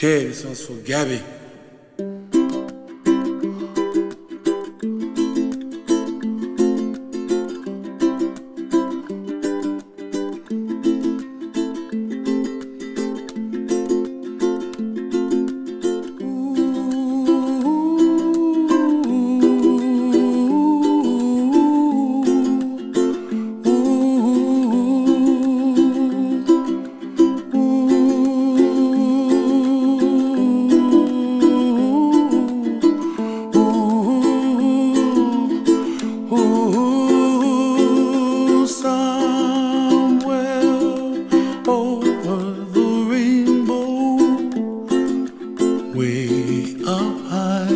Okay, this one's for Gabby. Way up high,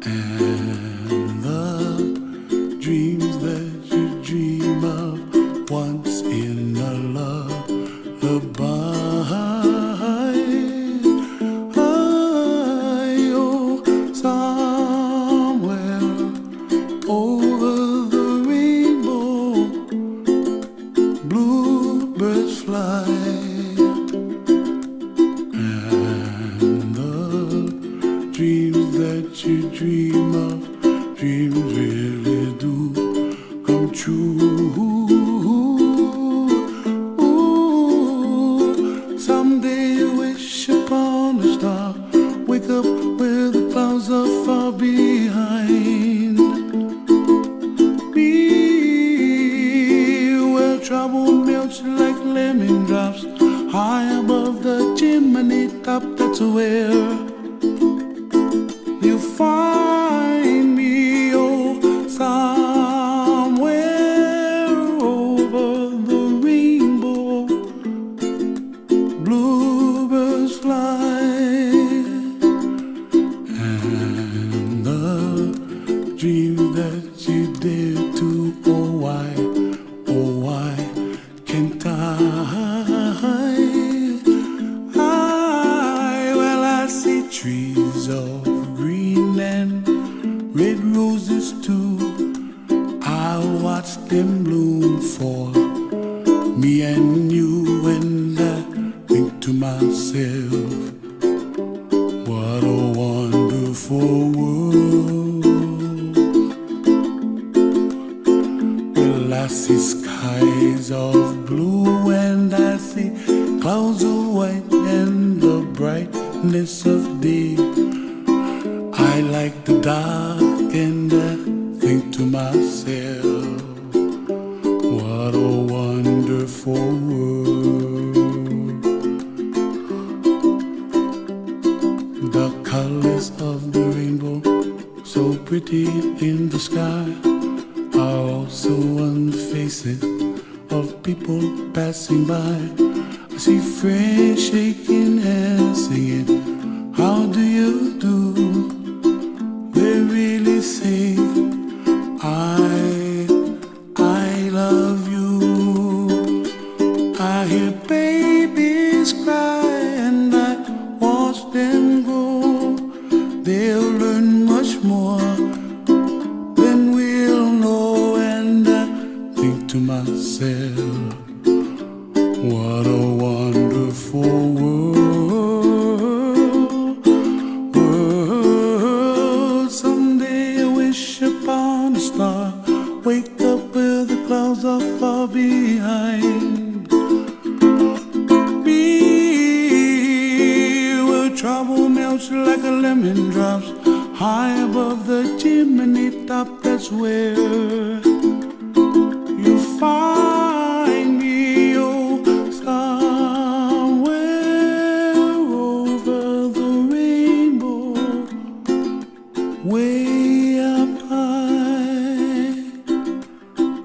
and the dreams that you dream of once in a lullaby. Oh, somewhere over the rainbow, bluebirds fly. Dreams that you dream of, dreams really do come true. Ooh, someday you wish upon a star, wake up where the clouds are far behind me, where trouble melts like lemon drops, high above the chimney top. That's where you find me, oh, somewhere over the rainbow, bluebirds fly, and the dream that you dare to, oh why can't well, I see trees of green and red roses too. I watch them bloom for me and you, and I think to myself, what a wonderful world. Well, I see skies of blue and I see clouds of white and the brightness of day. I like the dark and I think to myself, what a wonderful world. The colors of the rainbow, so pretty in the sky, are also on the faces of people passing by. I see friends shaking hands singing, how do you do? They really say, I love you. I hear babies cry and I watch them grow. They'll learn much more than we'll know, and I think to myself, what a wonderful world. Someday I wish upon a star, wake up where the clouds are far behind me, where trouble melts like a lemon drops, high above the chimney top. That's where you find me, oh, somewhere over the rainbow, way up high,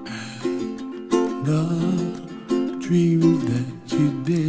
and the dreams that you did